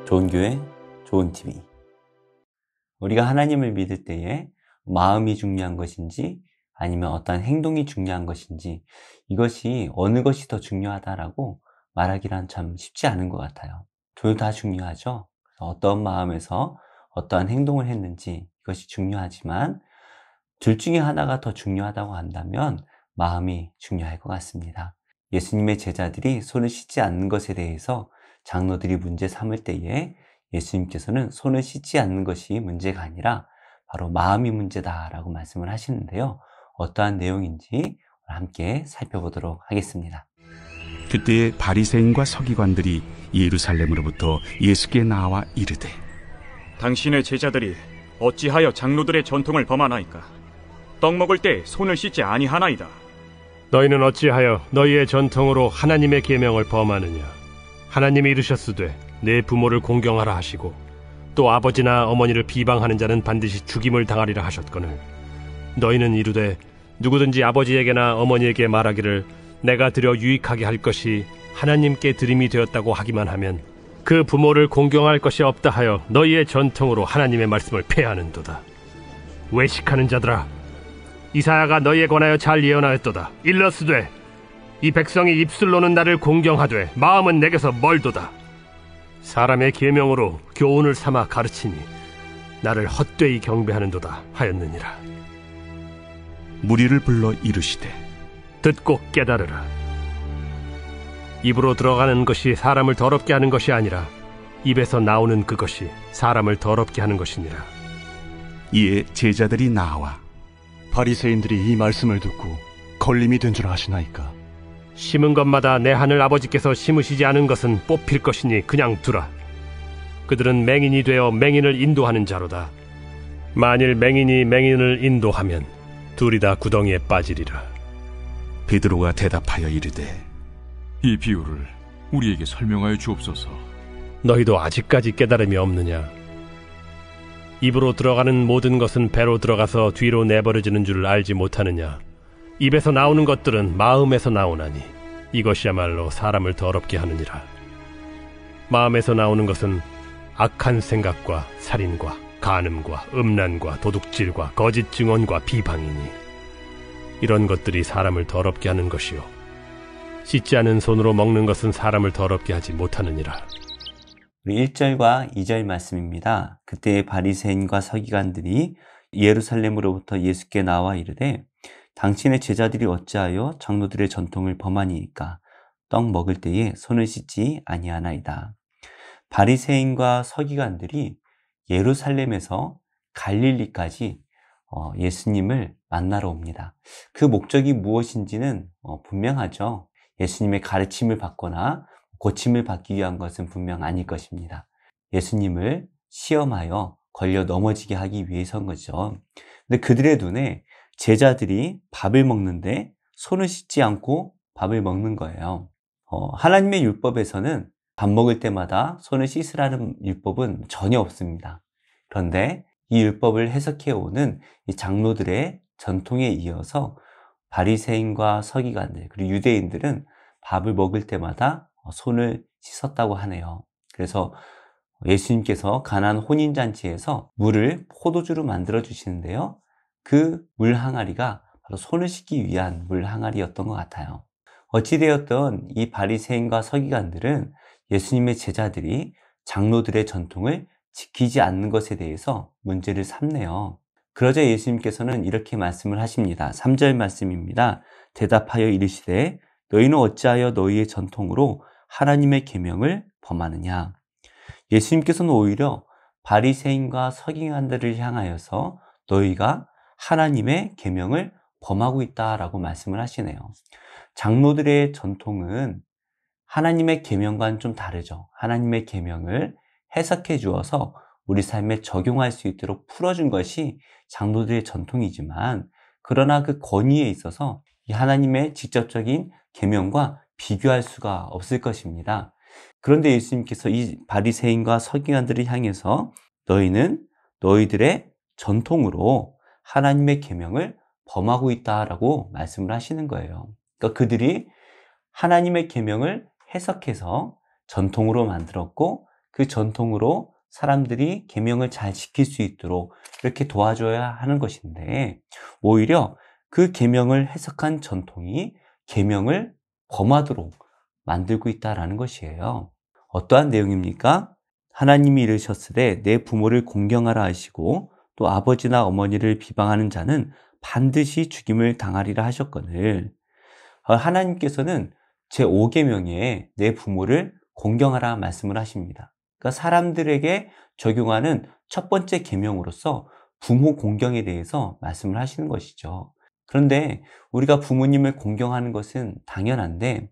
좋은 교회, 좋은 TV. 우리가 하나님을 믿을 때에 마음이 중요한 것인지 아니면 어떤 행동이 중요한 것인지 이것이 어느 것이 더 중요하다라고 말하기란 참 쉽지 않은 것 같아요. 둘 다 중요하죠. 어떤 마음에서 어떠한 행동을 했는지 이것이 중요하지만 둘 중에 하나가 더 중요하다고 한다면 마음이 중요할 것 같습니다. 예수님의 제자들이 손을 씻지 않는 것에 대해서 장로들이 문제 삼을 때에 예수님께서는 손을 씻지 않는 것이 문제가 아니라 바로 마음이 문제다라고 말씀을 하시는데요. 어떠한 내용인지 함께 살펴보도록 하겠습니다. 그때에 바리새인과 서기관들이 예루살렘으로부터 예수께 나와 이르되 당신의 제자들이 어찌하여 장로들의 전통을 범하나이까? 떡 먹을 때 손을 씻지 아니하나이다. 너희는 어찌하여 너희의 전통으로 하나님의 계명을 범하느냐? 하나님이 이르셨으되 내 부모를 공경하라 하시고 또 아버지나 어머니를 비방하는 자는 반드시 죽임을 당하리라 하셨거늘 너희는 이르되 누구든지 아버지에게나 어머니에게 말하기를 내가 드려 유익하게 할 것이 하나님께 드림이 되었다고 하기만 하면 그 부모를 공경할 것이 없다 하여 너희의 전통으로 하나님의 말씀을 폐하는도다. 외식하는 자들아, 이사야가 너희에 관하여 잘 예언하였도다. 일러스되 이 백성이 입술로는 나를 공경하되 마음은 내게서 멀도다. 사람의 계명으로 교훈을 삼아 가르치니 나를 헛되이 경배하는도다 하였느니라. 무리를 불러 이르시되 듣고 깨달으라. 입으로 들어가는 것이 사람을 더럽게 하는 것이 아니라 입에서 나오는 그것이 사람을 더럽게 하는 것이니라. 이에 제자들이 나와 바리새인들이 이 말씀을 듣고 걸림이 된 줄 아시나이까? 심은 것마다 내 하늘 아버지께서 심으시지 않은 것은 뽑힐 것이니 그냥 두라. 그들은 맹인이 되어 맹인을 인도하는 자로다. 만일 맹인이 맹인을 인도하면 둘이 다 구덩이에 빠지리라. 베드로가 대답하여 이르되 이 비유를 우리에게 설명하여 주옵소서. 너희도 아직까지 깨달음이 없느냐? 입으로 들어가는 모든 것은 배로 들어가서 뒤로 내버려지는 줄 알지 못하느냐? 입에서 나오는 것들은 마음에서 나오나니 이것이야말로 사람을 더럽게 하느니라. 마음에서 나오는 것은 악한 생각과 살인과 간음과 음란과 도둑질과 거짓 증언과 비방이니 이런 것들이 사람을 더럽게 하는 것이요 씻지 않은 손으로 먹는 것은 사람을 더럽게 하지 못하느니라. 1절과 2절 말씀입니다. 그때 바리새인과 서기관들이 예루살렘으로부터 예수께 나와 이르되 당신의 제자들이 어찌하여 장로들의 전통을 범하니이까? 떡 먹을 때에 손을 씻지 아니하나이다. 바리새인과 서기관들이 예루살렘에서 갈릴리까지 예수님을 만나러 옵니다. 그 목적이 무엇인지는 분명하죠. 예수님의 가르침을 받거나 고침을 받기 위한 것은 분명 아닐 것입니다. 예수님을 시험하여 걸려 넘어지게 하기 위해서인 거죠. 근데 그들의 눈에 제자들이 밥을 먹는데 손을 씻지 않고 밥을 먹는 거예요. 하나님의 율법에서는 밥 먹을 때마다 손을 씻으라는 율법은 전혀 없습니다. 그런데 이 율법을 해석해오는 이 장로들의 전통에 이어서 바리새인과 서기관들 그리고 유대인들은 밥을 먹을 때마다 손을 씻었다고 하네요. 그래서 예수님께서 가나안 혼인잔치에서 물을 포도주로 만들어 주시는데요. 그 물 항아리가 바로 손을 씻기 위한 물 항아리였던 것 같아요. 어찌되었든 이 바리새인과 서기관들은 예수님의 제자들이 장로들의 전통을 지키지 않는 것에 대해서 문제를 삼네요. 그러자 예수님께서는 이렇게 말씀을 하십니다. 3절 말씀입니다. 대답하여 이르시되 너희는 어찌하여 너희의 전통으로 하나님의 계명을 범하느냐? 예수님께서는 오히려 바리새인과 서기관들을 향하여서 너희가 하나님의 계명을 범하고 있다라고 말씀을 하시네요. 장로들의 전통은 하나님의 계명과는 좀 다르죠. 하나님의 계명을 해석해 주어서 우리 삶에 적용할 수 있도록 풀어준 것이 장로들의 전통이지만 그러나 그 권위에 있어서 이 하나님의 직접적인 계명과 비교할 수가 없을 것입니다. 그런데 예수님께서 이 바리새인과 서기관들을 향해서 너희는 너희들의 전통으로 하나님의 계명을 범하고 있다라고 말씀을 하시는 거예요. 그러니까 그들이 하나님의 계명을 해석해서 전통으로 만들었고 그 전통으로 사람들이 계명을 잘 지킬 수 있도록 이렇게 도와줘야 하는 것인데, 오히려 그 계명을 해석한 전통이 계명을 범하도록 만들고 있다라는 것이에요. 어떠한 내용입니까? 하나님이 이르셨으되 내 부모를 공경하라 하시고 또 아버지나 어머니를 비방하는 자는 반드시 죽임을 당하리라 하셨거늘, 하나님께서는 제5계명에 내 부모를 공경하라 말씀을 하십니다. 그러니까 사람들에게 적용하는 첫 번째 계명으로서 부모 공경에 대해서 말씀을 하시는 것이죠. 그런데 우리가 부모님을 공경하는 것은 당연한데,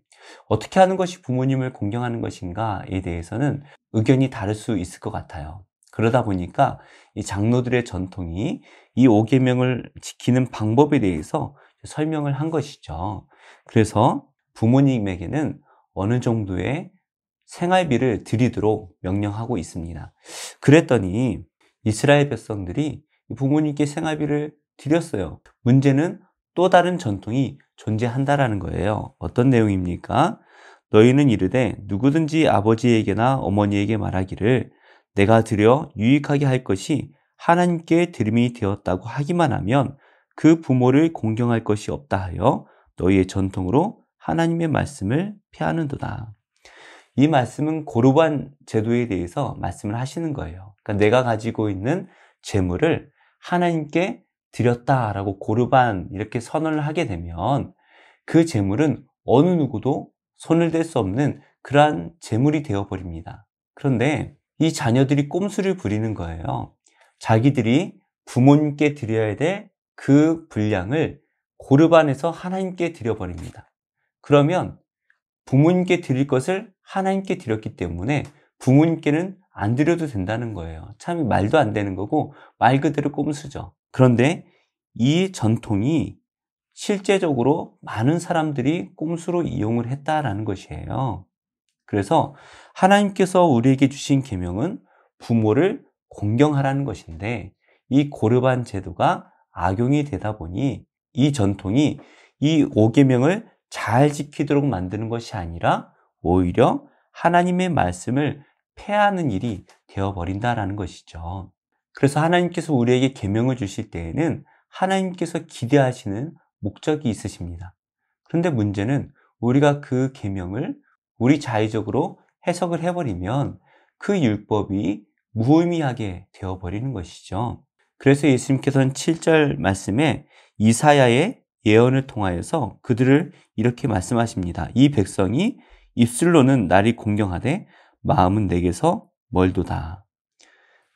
어떻게 하는 것이 부모님을 공경하는 것인가에 대해서는 의견이 다를 수 있을 것 같아요. 그러다 보니까 이 장로들의 전통이 이 5계명을 지키는 방법에 대해서 설명을 한 것이죠. 그래서 부모님에게는 어느 정도의 생활비를 드리도록 명령하고 있습니다. 그랬더니 이스라엘 백성들이 부모님께 생활비를 드렸어요. 문제는 또 다른 전통이 존재한다라는 거예요. 어떤 내용입니까? 너희는 이르되 누구든지 아버지에게나 어머니에게 말하기를 내가 드려 유익하게 할 것이 하나님께 드림이 되었다고 하기만 하면 그 부모를 공경할 것이 없다 하여 너희의 전통으로 하나님의 말씀을 폐하는도다. 이 말씀은 고르반 제도에 대해서 말씀을 하시는 거예요. 그러니까 내가 가지고 있는 재물을 하나님께 드렸다라고 고르반 이렇게 선언을 하게 되면 그 재물은 어느 누구도 손을 댈 수 없는 그러한 재물이 되어버립니다. 그런데 이 자녀들이 꼼수를 부리는 거예요. 자기들이 부모님께 드려야 될 그 분량을 고르반에서 하나님께 드려버립니다. 그러면 부모님께 드릴 것을 하나님께 드렸기 때문에 부모님께는 안 드려도 된다는 거예요. 참 말도 안 되는 거고 말 그대로 꼼수죠. 그런데 이 전통이 실제적으로 많은 사람들이 꼼수로 이용을 했다라는 것이에요. 그래서 하나님께서 우리에게 주신 계명은 부모를 공경하라는 것인데, 이 고르반 제도가 악용이 되다 보니 이 전통이 이 5계명을 잘 지키도록 만드는 것이 아니라 오히려 하나님의 말씀을 폐하는 일이 되어버린다라는 것이죠. 그래서 하나님께서 우리에게 계명을 주실 때에는 하나님께서 기대하시는 목적이 있으십니다. 그런데 문제는 우리가 그 계명을 우리 자의적으로 해석을 해버리면 그 율법이 무의미하게 되어버리는 것이죠. 그래서 예수님께서는 7절 말씀에 이사야의 예언을 통하여서 그들을 이렇게 말씀하십니다. 이 백성이 입술로는 나를 공경하되 마음은 내게서 멀도다.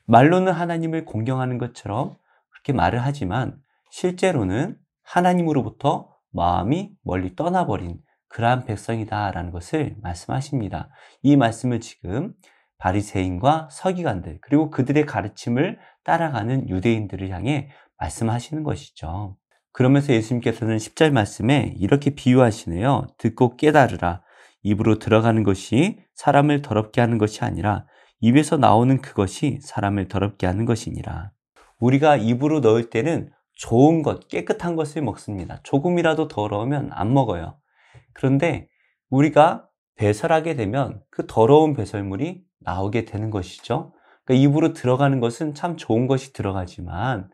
말로는 하나님을 공경하는 것처럼 그렇게 말을 하지만 실제로는 하나님으로부터 마음이 멀리 떠나버린 그러한 백성이다라는 것을 말씀하십니다. 이 말씀을 지금 바리새인과 서기관들 그리고 그들의 가르침을 따라가는 유대인들을 향해 말씀하시는 것이죠. 그러면서 예수님께서는 10절 말씀에 이렇게 비유하시네요. 듣고 깨달으라. 입으로 들어가는 것이 사람을 더럽게 하는 것이 아니라 입에서 나오는 그것이 사람을 더럽게 하는 것이니라. 우리가 입으로 넣을 때는 좋은 것, 깨끗한 것을 먹습니다. 조금이라도 더러우면 안 먹어요. 그런데 우리가 배설하게 되면 그 더러운 배설물이 나오게 되는 것이죠. 그러니까 입으로 들어가는 것은 참 좋은 것이 들어가지만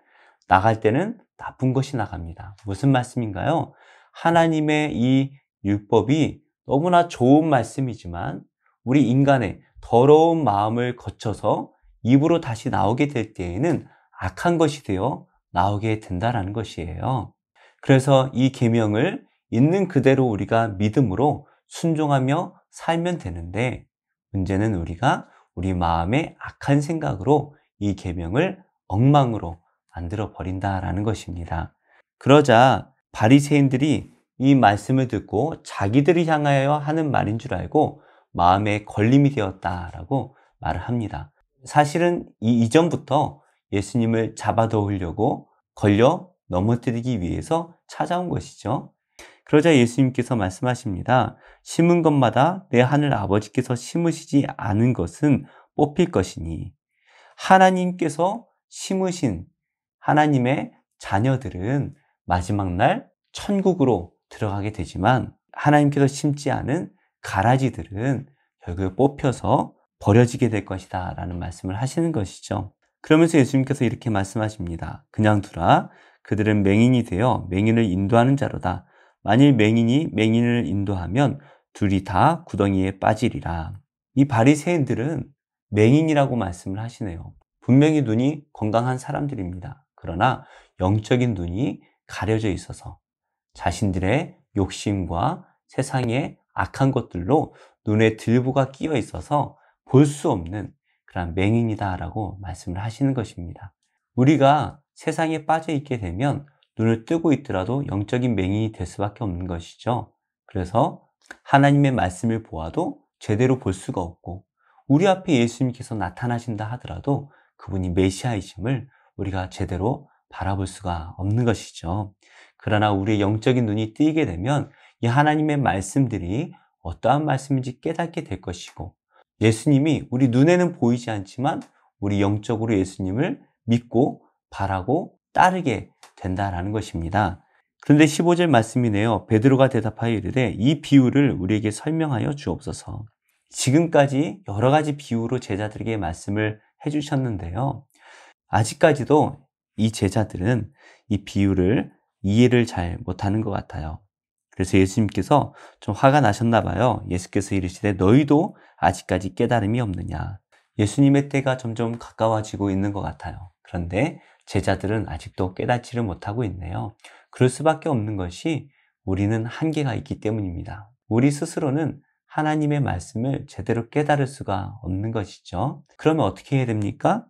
나갈 때는 나쁜 것이 나갑니다. 무슨 말씀인가요? 하나님의 이 율법이 너무나 좋은 말씀이지만 우리 인간의 더러운 마음을 거쳐서 입으로 다시 나오게 될 때에는 악한 것이 되어 나오게 된다는 것이에요. 그래서 이 계명을 있는 그대로 우리가 믿음으로 순종하며 살면 되는데, 문제는 우리가 우리 마음의 악한 생각으로 이 계명을 엉망으로 만들어 버린다라는 것입니다. 그러자 바리새인들이 이 말씀을 듣고 자기들이 향하여 하는 말인 줄 알고 마음에 걸림이 되었다라고 말을 합니다. 사실은 이전부터 예수님을 잡아놓으려고 걸려 넘어뜨리기 위해서 찾아온 것이죠. 그러자 예수님께서 말씀하십니다. 심은 것마다 내 하늘 아버지께서 심으시지 않은 것은 뽑힐 것이니, 하나님께서 심으신 하나님의 자녀들은 마지막 날 천국으로 들어가게 되지만 하나님께서 심지 않은 가라지들은 결국 뽑혀서 버려지게 될 것이다 라는 말씀을 하시는 것이죠. 그러면서 예수님께서 이렇게 말씀하십니다. 그냥 두라. 그들은 맹인이 되어 맹인을 인도하는 자로다. 만일 맹인이 맹인을 인도하면 둘이 다 구덩이에 빠지리라. 이 바리새인들은 맹인이라고 말씀을 하시네요. 분명히 눈이 건강한 사람들입니다. 그러나 영적인 눈이 가려져 있어서 자신들의 욕심과 세상의 악한 것들로 눈에 들보가 끼어 있어서 볼 수 없는 그런 맹인이다라고 말씀을 하시는 것입니다. 우리가 세상에 빠져 있게 되면 눈을 뜨고 있더라도 영적인 맹인이 될 수밖에 없는 것이죠. 그래서 하나님의 말씀을 보아도 제대로 볼 수가 없고, 우리 앞에 예수님께서 나타나신다 하더라도 그분이 메시아이심을 우리가 제대로 바라볼 수가 없는 것이죠. 그러나 우리의 영적인 눈이 뜨이게 되면 이 하나님의 말씀들이 어떠한 말씀인지 깨닫게 될 것이고, 예수님이 우리 눈에는 보이지 않지만 우리 영적으로 예수님을 믿고 바라고 따르게 된다라는 것입니다. 그런데 15절 말씀이네요. 베드로가 대답하여 이르되 이 비유를 우리에게 설명하여 주옵소서. 지금까지 여러 가지 비유로 제자들에게 말씀을 해주셨는데요. 아직까지도 이 제자들은 이 비유를 이해를 잘 못하는 것 같아요. 그래서 예수님께서 좀 화가 나셨나 봐요. 예수께서 이르시되 너희도 아직까지 깨달음이 없느냐. 예수님의 때가 점점 가까워지고 있는 것 같아요. 그런데 제자들은 아직도 깨닫지를 못하고 있네요. 그럴 수밖에 없는 것이 우리는 한계가 있기 때문입니다. 우리 스스로는 하나님의 말씀을 제대로 깨달을 수가 없는 것이죠. 그러면 어떻게 해야 됩니까?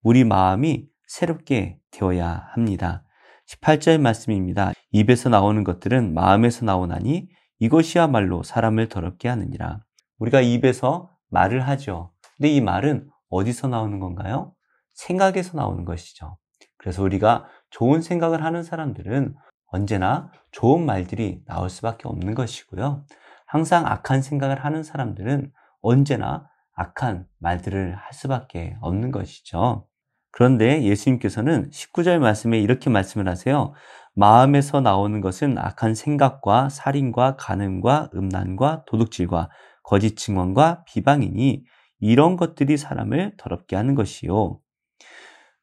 우리 마음이 새롭게 되어야 합니다. 18절 말씀입니다. 입에서 나오는 것들은 마음에서 나오나니 이것이야말로 사람을 더럽게 하느니라. 우리가 입에서 말을 하죠. 근데 이 말은 어디서 나오는 건가요? 생각에서 나오는 것이죠. 그래서 우리가 좋은 생각을 하는 사람들은 언제나 좋은 말들이 나올 수밖에 없는 것이고요. 항상 악한 생각을 하는 사람들은 언제나 악한 말들을 할 수밖에 없는 것이죠. 그런데 예수님께서는 19절 말씀에 이렇게 말씀을 하세요. 마음에서 나오는 것은 악한 생각과 살인과 간음과 음란과 도둑질과 거짓 증언과 비방이니 이런 것들이 사람을 더럽게 하는 것이요.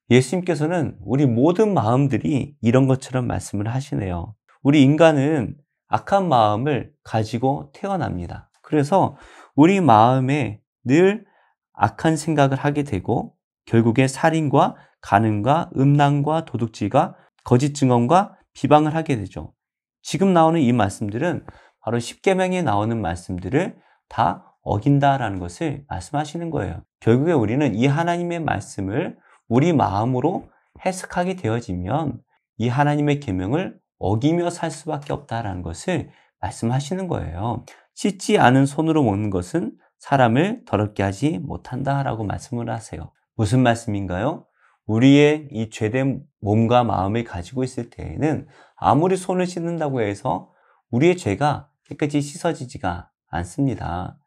예수님께서는 우리 모든 마음들이 이런 것처럼 말씀을 하시네요. 우리 인간은 악한 마음을 가지고 태어납니다. 그래서 우리 마음에 늘 악한 생각을 하게 되고 결국에 살인과 간음과 음란과 도둑질과 거짓 증언과 비방을 하게 되죠. 지금 나오는 이 말씀들은 바로 십계명에 나오는 말씀들을 다 어긴다라는 것을 말씀하시는 거예요. 결국에 우리는 이 하나님의 말씀을 우리 마음으로 해석하게 되어지면 이 하나님의 계명을 어기며 살 수밖에 없다라는 것을 말씀하시는 거예요. 씻지 않은 손으로 먹는 것은 사람을 더럽게 하지 못한다라고 말씀을 하세요. 무슨 말씀인가요? 우리의 이 죄된 몸과 마음을 가지고 있을 때에는 아무리 손을 씻는다고 해서 우리의 죄가 깨끗이 씻어지지가 않습니다.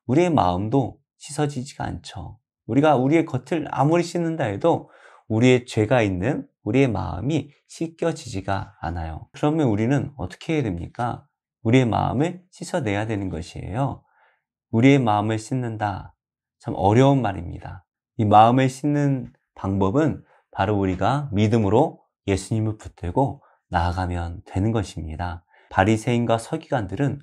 우리의 마음도 씻어지지가 않죠. 우리가 우리의 겉을 아무리 씻는다 해도 우리의 죄가 있는 우리의 마음이 씻겨지지가 않아요. 그러면 우리는 어떻게 해야 됩니까? 우리의 마음을 씻어내야 되는 것이에요. 우리의 마음을 씻는다. 참 어려운 말입니다. 이 마음을 씻는 방법은 바로 우리가 믿음으로 예수님을 붙들고 나아가면 되는 것입니다. 바리새인과 서기관들은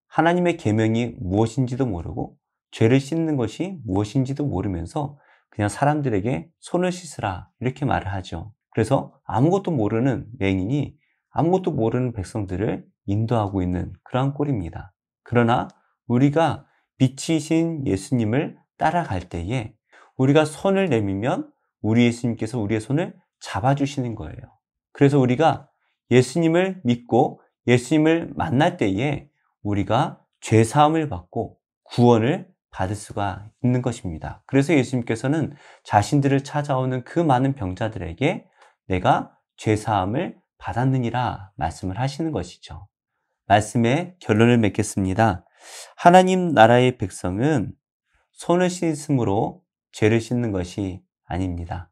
하나님의 계명이 무엇인지도 모르고 죄를 씻는 것이 무엇인지도 모르면서 그냥 사람들에게 손을 씻으라 이렇게 말을 하죠. 그래서 아무것도 모르는 맹인이 아무것도 모르는 백성들을 인도하고 있는 그러한 꼴입니다. 그러나 우리가 빛이신 예수님을 따라갈 때에 우리가 손을 내밀면 우리 예수님께서 우리의 손을 잡아주시는 거예요. 그래서 우리가 예수님을 믿고 예수님을 만날 때에 우리가 죄사함을 받고 구원을 받을 수가 있는 것입니다. 그래서 예수님께서는 자신들을 찾아오는 그 많은 병자들에게 내가 죄사함을 받았느니라 말씀을 하시는 것이죠. 말씀의 결론을 맺겠습니다. 하나님 나라의 백성은 손을 씻음으로 죄를 씻는 것이 아닙니다.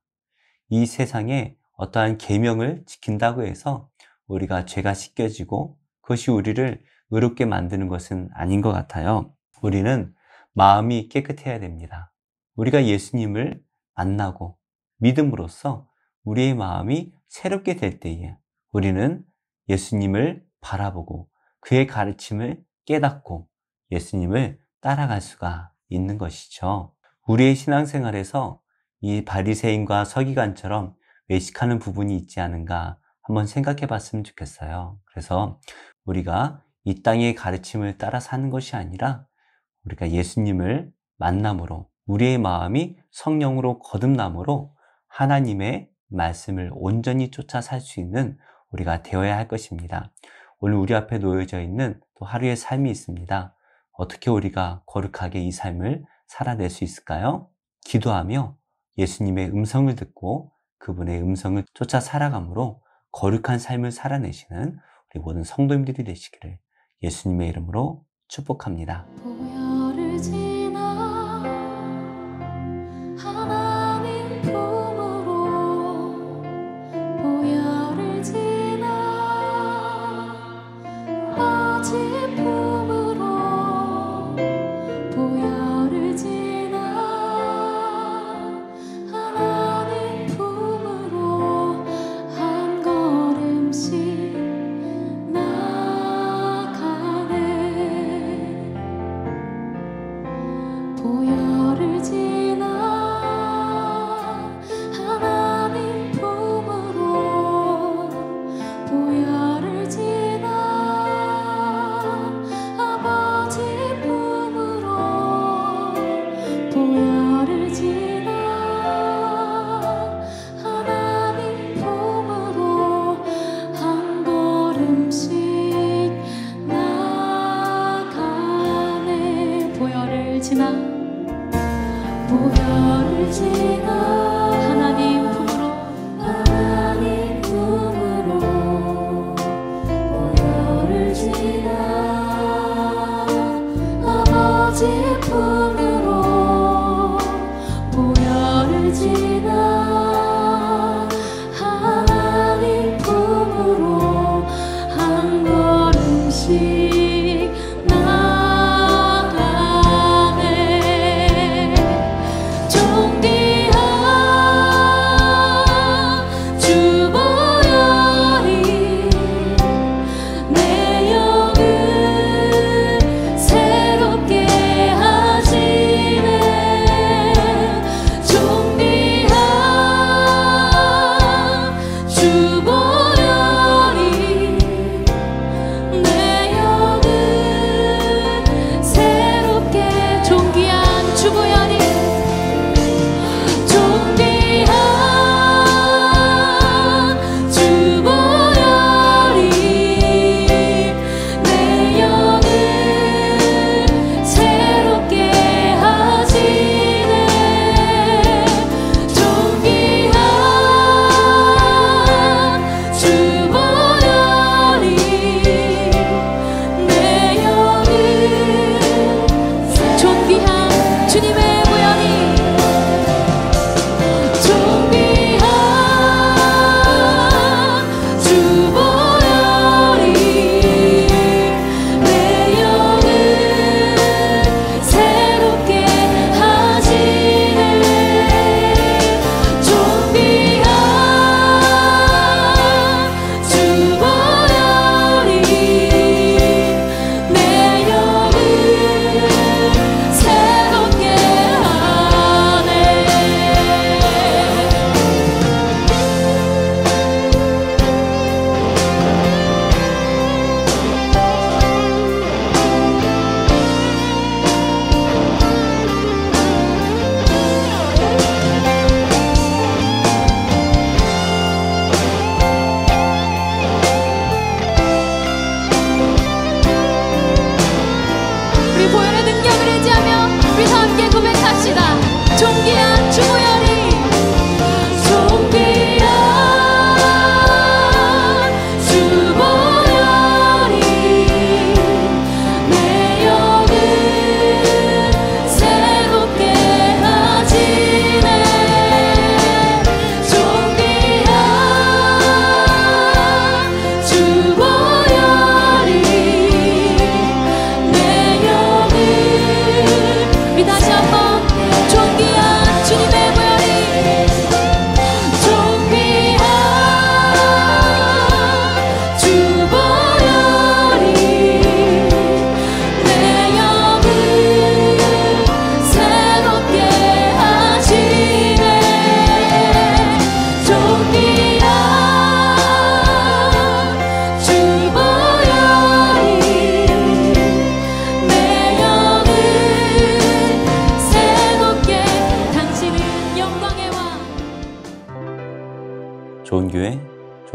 이 세상에 어떠한 계명을 지킨다고 해서 우리가 죄가 씻겨지고 그것이 우리를 의롭게 만드는 것은 아닌 것 같아요. 우리는 마음이 깨끗해야 됩니다. 우리가 예수님을 만나고 믿음으로써 우리의 마음이 새롭게 될 때에 우리는 예수님을 바라보고 그의 가르침을 깨닫고 예수님을 따라갈 수가 있는 것이죠. 우리의 신앙생활에서 이 바리새인과 서기관처럼 외식하는 부분이 있지 않은가 한번 생각해 봤으면 좋겠어요. 그래서 우리가 이 땅의 가르침을 따라 사는 것이 아니라 우리가 예수님을 만남으로 우리의 마음이 성령으로 거듭남으로 하나님의 말씀을 온전히 쫓아 살 수 있는 우리가 되어야 할 것입니다. 오늘 우리 앞에 놓여져 있는 또 하루의 삶이 있습니다. 어떻게 우리가 거룩하게 이 삶을 살아낼 수 있을까요? 기도하며 예수님의 음성을 듣고 그분의 음성을 쫓아 살아감으로 거룩한 삶을 살아내시는 우리 모든 성도님들이 되시기를 예수님의 이름으로 축복합니다. 보혈을 지나 하나님 품으로 보혈을 지나 아버지 품으로 보혈을 지나 하나님 품으로 한 걸음씩 보혈을 지나 하나님 품으로 보혈을 지나 아버지 품으로 보혈을 지나 하나님 품으로 한 걸음씩 나가네. 보혈을 지나 보혈을 지나 하나님 품으로 보혈을 지나 아버지 품으로 보혈을 지나 하나님 품으로 한 걸음씩 나가네. 존귀한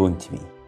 좋은 TV.